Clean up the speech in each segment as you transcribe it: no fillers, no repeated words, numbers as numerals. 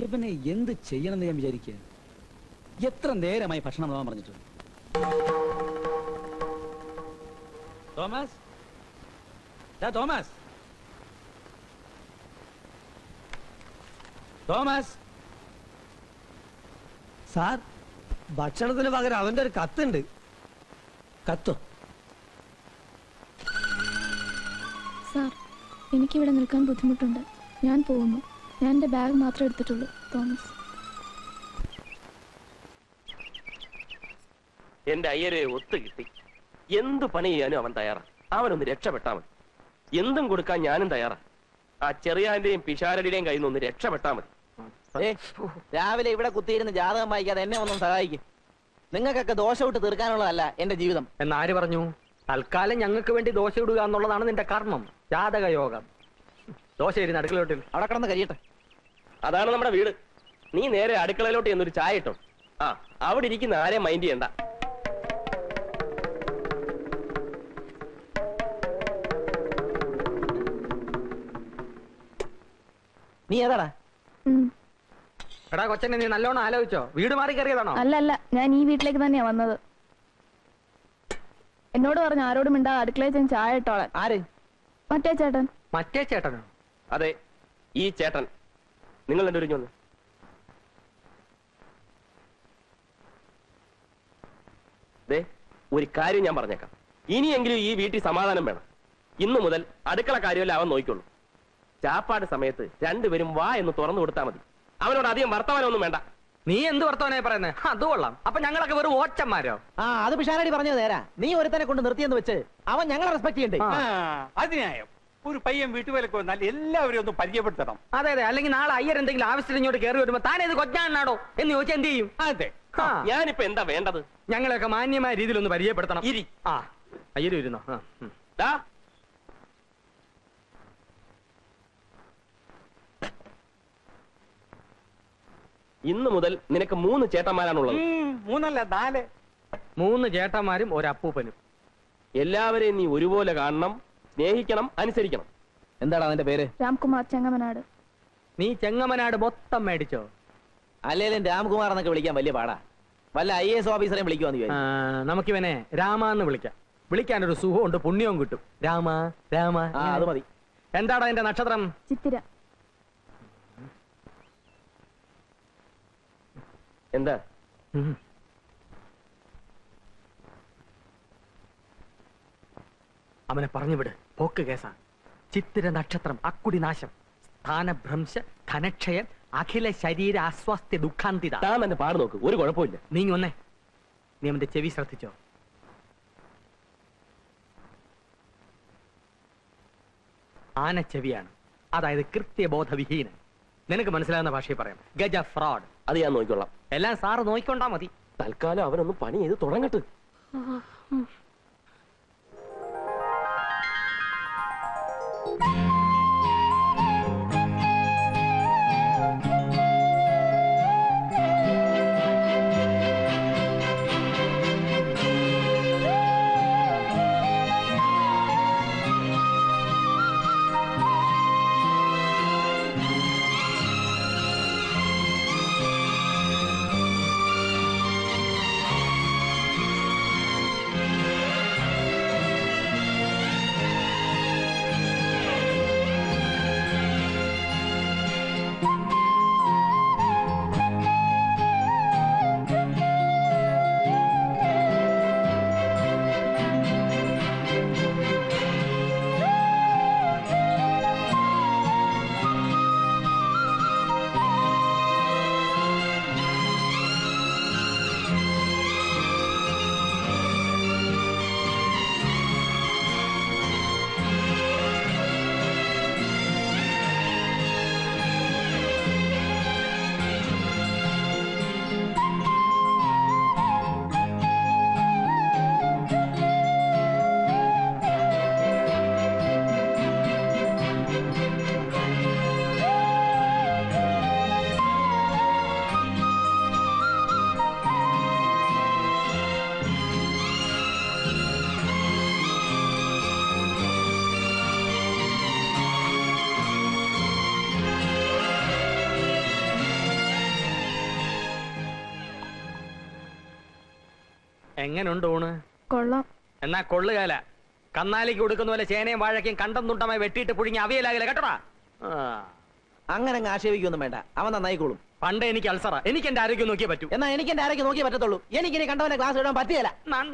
ഇവനെ എന്ത് ചെയ്യണമെന്ന് ഞാൻ വിചാരിക്കുക. എത്ര നേരമായി ഭക്ഷണം പോകാൻ പറഞ്ഞിട്ട്. Thomas, Thomas, Thomas. സാർ, ഭക്ഷണത്തിന് പകരം അവന്റെ ഒരു കത്തുണ്ട്. കത്തോ? സാർ, എനിക്കിവിടെ നിൽക്കാൻ ബുദ്ധിമുട്ടുണ്ട്. ഞാൻ പോകുന്നു. ഞാൻ എൻ്റെ ബാഗ് മാത്രമേ എടുത്തിട്ടുള്ളൂ. തോമസ്. എന്റെ അയ്യരെ ഒത്തു കിട്ടി. എന്തു പണി ചെയ്യാനും അവൻ തയ്യാറാ. അവനൊന്ന് രക്ഷപ്പെട്ടാ മതി. എന്തും കൊടുക്കാൻ ഞാനും തയ്യാറാ. ആ ചെറിയാന്റെയും പിഷാരടിയുടെയും കയ്യിൽ നിന്ന് ഒന്ന് രക്ഷപ്പെട്ടാ മതി. രാവിലെ ഇവിടെ കുത്തിയിരുന്ന് ജാതകം വായിക്കാതെ എന്നെ ഒന്നും സഹായിക്കും. നിങ്ങൾക്കൊക്കെ ദോശ വിട്ട് തീർക്കാനുള്ളതല്ല എന്റെ ജീവിതം. എന്നാര് പറഞ്ഞു? തൽക്കാലം ഞങ്ങൾക്ക് വേണ്ടി ദോശ ഇടുക എന്നുള്ളതാണ് നിന്റെ കർമ്മം, ജാതക യോഗം. ദോശ ഇരുന്ന് അടുക്കളയോട്ടിൽ അവിടെ കിടന്ന് കഴിയട്ടെ. അതാണ് നമ്മുടെ വീട്. നീ നേരെ അടുക്കളയിലോട്ട് എന്നൊരു ചായ ഇട്ടോ. ആ, അവിടെ ഇരിക്കുന്ന ആരെയും മൈൻഡ് ചെയ്യണ്ട. നീ ഏതാടാ? എടാ കൊച്ചനെ, നീ നല്ലോണം ആലോചിച്ചോ? വീട് മാറി കയറിയതാണോ? അല്ല, ഞാൻ ഈ വീട്ടിലേക്ക് തന്നെയാ വന്നത്. എന്നോട് പറഞ്ഞു ആരോടും മിണ്ടാ അടുക്കളയിൽ ഞാൻ ചായ ഇട്ടോളാൻ. ആര്? മറ്റേ ചേട്ടൻ. മറ്റേ ചേട്ടനോ? അതെ, ഈ ചേട്ടൻ. നിങ്ങൾ എന്റെ ഒരുങ്ങി വന്ന്. ഒരു കാര്യം ഞാൻ പറഞ്ഞേക്കാം. ഇനിയെങ്കിലും ഈ വീട്ടിൽ സമാധാനം വേണം. ഇന്നു മുതൽ അടുക്കള കാര്യമല്ല അവൻ നോക്കിക്കൊള്ളു. ചാപ്പാട് സമയത്ത് രണ്ടുപേരും വാ എന്ന് തുറന്നു കൊടുത്താൽ മതി. അവനോട് അധികം വർത്തമാനമൊന്നും വേണ്ട. നീ എന്ത് വർത്തമാനായി പറയുന്നത്? അത് കൊള്ളാം. അപ്പൊ ഞങ്ങളൊക്കെ വെറും ഓച്ചന്മാരോ? അത് പിഷാരടി പറഞ്ഞത് നേരാ. നീ ഒരുത്തനെ കൊണ്ട് നിർത്തിയെന്ന് വെച്ച് അവൻ ഞങ്ങളെ റെസ്പെക്ട് ചെയ്യണ്ടേ? അതിനായോ ഒരു പയ്യൻ വീട്ടുവേലക്ക് വന്നാൽ എല്ലാവരും ഒന്ന് പരിചയപ്പെടുത്തണം. അതെ, അല്ലെങ്കിൽ നാളെ അയ്യർ എന്തെങ്കിലും ആവശ്യത്തിന് ഇങ്ങോട്ട് കയറി വരുമ്പോ താനേത് കൊച്ചാണോ എന്ന് ചോദിച്ചാൽ എന്ത് ചെയ്യും? അതെ, ഞാനിപ്പോ എന്താ വേണ്ടത്? ഞങ്ങളെയൊക്കെ മാന്യമായ രീതിയിൽ ഒന്ന് പരിചയപ്പെടുത്തണം. അയ്യരും ഇരുന്നോ? ഇന്നു മുതൽ നിനക്ക് 3 ചേട്ടന്മാരാണുള്ളത്. 3 അല്ല 4. 3 ചേട്ടന്മാരും ഒരപ്പൂപ്പനും. എല്ലാവരെയും നീ ഒരുപോലെ കാണണം, സ്നേഹിക്കണം, അനുസരിക്കണം. എന്താണ് അവന്റെ പേര്? രാംകുമാർ, ചെങ്ങമനാട്. നീ ചെങ്ങമനാട് മൊത്തം മേടിച്ചോ? അല്ലേലും രാംകുമാർ എന്നൊക്കെ വിളിക്കാൻ വലിയ പാടാ. വല്ല IAS ഓഫീസറെയും വിളിക്കുവാന്ന്. നമുക്കിവനെ രാമാന്ന് വിളിക്കാം. വിളിക്കാനൊരു സുഖമുണ്ട്, പുണ്യവും കിട്ടും. രാമ രാമ, അത് മതി. എന്താടാ എന്റെ നക്ഷത്രം? ചിത്തിര. എന്താ? അവനെ പറഞ്ഞുവിട്, പോക്ക് കേസാ. ചിത്തിര നക്ഷത്രം, അക്കുടി നാശം, സ്ഥാനഭ്രംശ, ധനക്ഷയം, അഖില ശരീര അസ്വാസ്ഥ്യ, ദുഃഖാന്തിത. താൻ തന്നെ പാട് നോക്ക്, ഒരു കുഴപ്പമില്ല. നീ ഒന്നേ, നീ അവന്റെ ചെവി ശ്രദ്ധിച്ചോ? ആനച്ചെവിയാണ്, അതായത് കൃത്യബോധവിഹീനൻ. നിനക്ക് മനസ്സിലാകുന്ന ഭാഷയിൽ പറയാം, ഗജ ഫ്രോഡ്. അത് ഞാൻ നോക്കിക്കൊള്ളാം. എല്ലാം സാറ് നോക്കിക്കൊണ്ടാ മതി. തൽക്കാലം അവനൊന്ന് പണി ചെയ്ത് തുടങ്ങട്ടെ. എങ്ങനുണ്ട് ഊണ്? കൊള്ളാം. എന്നാ കൊള്ളുകാല. കന്നാലിക്ക് കൊടുക്കുന്ന പോലെ ചേനയും വാഴയ്ക്കും കണ്ടം തുണ്ടമായി വെട്ടിയിട്ട് പുഴുങ്ങി അവിയലാകില്ല കേട്ടോടാ. അങ്ങനെ അങ്ങ് ആക്ഷേപിക്കൊന്നും വേണ്ട, അവൻ നന്നായിക്കോളും. പണ്ട് എനിക്ക് അൾസറ, എനിക്ക് എന്റെ ആരോഗ്യം നോക്കിയേ പറ്റൂ. എന്നാ എനിക്ക് എന്റെ ആരോഗ്യം നോക്കിയേ പറ്റത്തുള്ളൂ. എനിക്ക് ഇനി കണ്ടവനെ ക്ലാസ് ഇടാൻ പറ്റിയല്ല.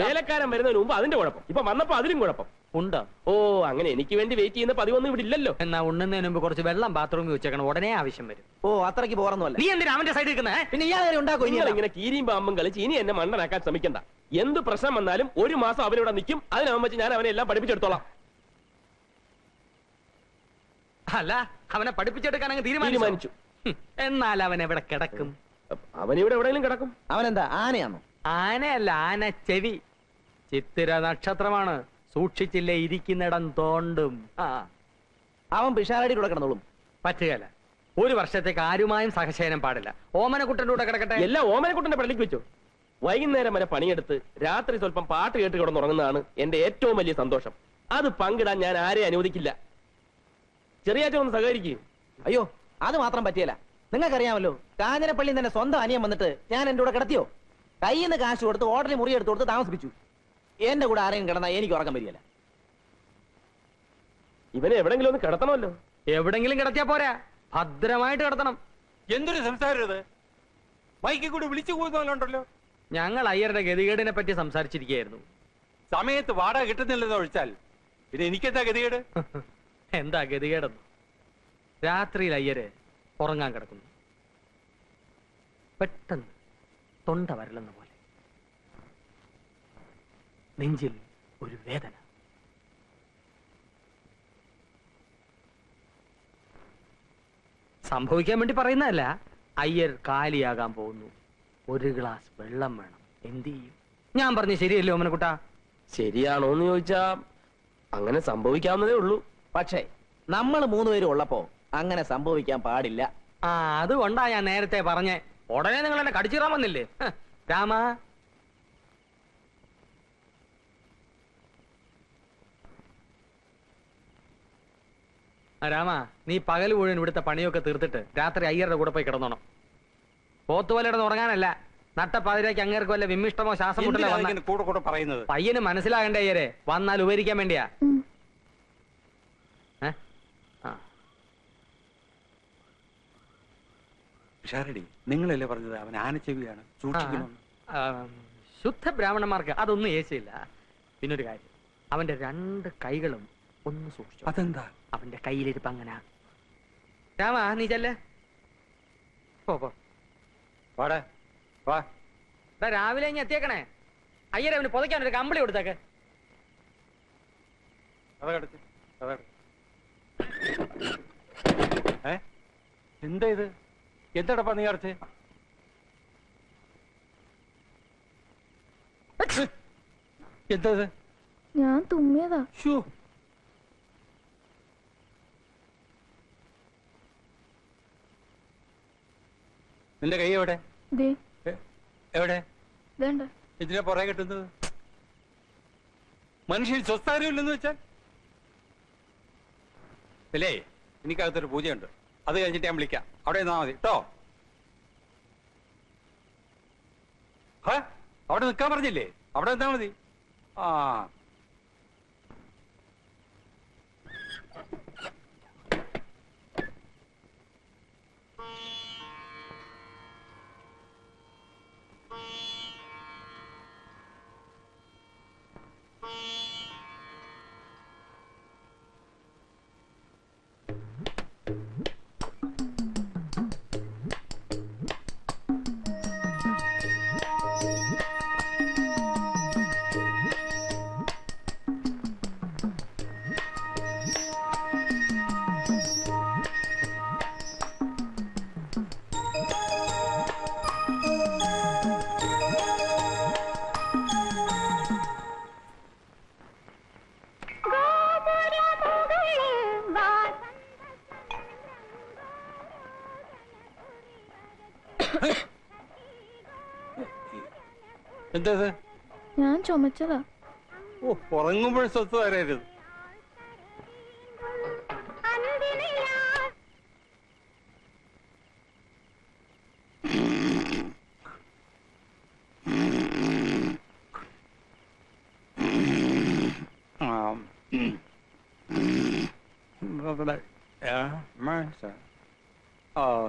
വേലക്കാരൻ വരുന്നതിന് മുമ്പ് അതിന്റെ കുഴപ്പം, ഇപ്പൊ വന്നപ്പോ അതിലും കുഴപ്പം ഉണ്ടോ? ഓ അങ്ങനെ എനിക്ക് വേണ്ടി വെയിറ്റ് ചെയ്യുന്ന പതിവൊന്നും ഇവിടെ ഇല്ലല്ലോ. എന്നാ ഉണ്ണുന്നതിന് മുമ്പ് കുറച്ച് വെള്ളം ബാത്റൂമിൽ വെച്ചേക്കണം, ഉടനെ ആവശ്യം വരും. ഓ അത്രയ്ക്ക് പോറൊന്നുമല്ല. നീ എന്തിനാ അവന്റെ സൈഡിൽ നിൽക്കുന്നേ? പിന്നെ ഇയാളെ ഉണ്ടാക്കും. നിങ്ങൾ ഇങ്ങനെ കീരിയും പാമ്പും കളിച്ച് ഇനി എന്നെ മണ്ടനാക്കാൻ ശ്രമിക്കണ്ട. എന്ത് പ്രശ്നം വന്നാലും ഒരു മാസം അവനിവിടെ നിൽക്കും, അതിനവൻ വെച്ച് ഞാൻ അവനെ എല്ലാം പഠിപ്പിച്ചെടുത്തോളാം. അല്ല, അവനെ പഠിപ്പിച്ചെടുക്കാൻ അങ്ങ് തീരുമാനിച്ചു. എന്നാൽ അവൻ എവിടെ കിടക്കും? അവനിവിടെ എവിടെയെങ്കിലും കിടക്കും. അവനെന്താ ആനയാണോ? ആനയല്ല, ആന ചെവി. ചിത്തിര നക്ഷത്രമാണ്, സൂക്ഷിച്ചില്ലേ ഇരിക്കുന്നിടം തോണ്ടും. അവൻ പിഷാരടിയുടെ കൂടെ കിടന്നോളും. പറ്റുകയല്ല, ഒരു വർഷത്തേക്ക് ആരുമായും സഹശയനം പാടില്ല. ഓമനക്കുട്ടന്റെ കൂടെ കിടക്കട്ടെ. എല്ലാം ഓമനക്കുട്ടന്റെ പള്ളിക്ക് വെച്ചു. വൈകുന്നേരം വരെ പണിയെടുത്ത് രാത്രി സ്വല്പം പാട്ട് കേട്ട് കിടന്നുറങ്ങുന്നതാണ് എന്റെ ഏറ്റവും വലിയ സന്തോഷം. അത് പങ്കിടാൻ ഞാൻ ആരെയും അനുവദിക്കില്ല. ചെറിയാച്ചൻ ഒന്ന് സഹകരിക്കും. അയ്യോ അത് മാത്രം പറ്റിയല്ല. നിങ്ങൾക്കറിയാമല്ലോ, കാഞ്ഞിരപ്പള്ളി തന്നെ സ്വന്തം അനിയൻ വന്നിട്ട് ഞാൻ എന്റെ കൂടെ കിടത്തിയോ? കയ്യിൽ നിന്ന് കാശ് കൊടുത്ത് ഹോട്ടലിൽ മുറി എടുത്ത് കൊടുത്ത് താമസിപ്പിച്ചു. എന്റെ കൂടെ ആരെയും കിടന്നാ എനിക്ക് ഉറക്കം വരികയല്ല. ഇവനെ എവിടെങ്കിലും ഒന്ന് കിടത്തണമല്ലോ. എവിടെങ്കിലും കിടത്തിയാ പോരാ, ഭദ്രമായിട്ട് കിടത്തണം. എന്തൊരു സംസാരം ഇത്? മൈക്കിൽ കൂടി വിളിച്ചു പോകുന്നല്ലോ. ഞങ്ങൾ അയ്യരുടെ ഗതികേടിനെ പറ്റി സംസാരിച്ചിരിക്കുകയായിരുന്നു. സമയത്ത് വാടക കിട്ടുന്നില്ലെന്ന് ഒഴിച്ചാൽ പിന്നെ എനിക്കെന്താ ഗതികേട്? എന്താ ഗതികേടെന്ന്? രാത്രിയിൽ അയ്യര് ഉറങ്ങാൻ കിടക്കുന്നു. പെട്ടെന്ന് തൊണ്ട വരലെന്ന പോലെ നെഞ്ചിൽ ഒരു വേദന. സംഭവിക്കാൻ വേണ്ടി പറയുന്നതല്ല. അയ്യർ കാലിയാകാൻ പോകുന്നു. ഒരു ഗ്ലാസ് വെള്ളം വേണം. എന്ത് ചെയ്യും? ഞാൻ പറഞ്ഞു ശരിയല്ലേ ഓമനക്കുട്ടാ? ശരിയാണോന്ന് ചോദിച്ചാ അങ്ങനെ സംഭവിക്കാവുന്നതേ ഉള്ളൂ. പക്ഷേ നമ്മൾ മൂന്നുപേരും ഉള്ളപ്പോ അങ്ങനെ സംഭവിക്കാൻ പാടില്ല. അതുകൊണ്ടാ ഞാൻ നേരത്തെ പറഞ്ഞേ. ഉടനെ നിങ്ങൾ എന്നെ കടിച്ചിറാൻ വന്നില്ലേ? രാമ, രാമ, നീ പകൽ മുഴുവൻ ഇവിടുത്തെ പണിയൊക്കെ തീർത്തിട്ട് രാത്രി അയ്യരുടെ കൂടെ പോയി കിടന്നോണം. പോത്തുപോലെ കിടന്ന് ഉറങ്ങാനല്ല. നട്ടപ്പാതിരേക്ക് അങ്ങേർക്ക് വല്ല വിമ്മിഷ്ടമോ ശ്വാസം മുട്ടലോ കൂടെ കൂടെ പറയുന്നത് പയ്യന് മനസ്സിലാകണ്ടേ അയ്യരെ? വന്നാൽ ഉപകരിക്കാൻ വേണ്ടിയാ. നിങ്ങളല്ലേ പറഞ്ഞത് അവൻ ആനച്ചെവിയാണ്, സൂക്ഷിക്കണം. ശുദ്ധ ബ്രാഹ്മണന്മാർക്ക് അതൊന്നും ഏശയില്ല. പിന്നൊരു കാര്യം, അവന്റെ 2 കൈകളും ഒന്ന് സൂക്ഷിച്ചു. അതെന്താ? അവന്റെ കയ്യിലിരിപ്പ് അങ്ങനെ. രാമ, നീ ചെല്ലേ. പോ. വാ. രാവിലെ ഇനി എത്തിയേക്കണേ. അയ്യരെ അവന് പുതയ്ക്കാൻ ഒരു കമ്പിളി കൊടുത്തേക്ക്. എന്താ ഇത്? എന്താടപ്പാ നീ അടച്ച്? എന്താ ഇത്? ഞാൻ തുമ്മിയതാ. നിന്റെ കൈ എവിടെ? ദേ എവിടെ? വേണ്ട. ഇതിനെ പുറകെ കിട്ടുന്നത് മനുഷ്യൻ സ്വസ്ഥാനമില്ലെന്ന് വെച്ചാൽ അല്ലേ? എനിക്കകത്തൊരു പൂജയുണ്ട്, അത് കഴിഞ്ഞിട്ട് ഞാൻ വിളിക്കാം. അവിടെ നിന്നാ മതി കേട്ടോ. അവിടെ നിൽക്കാൻ പറഞ്ഞില്ലേ? അവിടെ നിന്നാ മതി. ആ എന്താ? ഞാൻ ചുമച്ചതാ. ഓ, ഉറങ്ങുമ്പോഴും സ്വത്ത് വരരുത്. Yeah, Martha. Oh.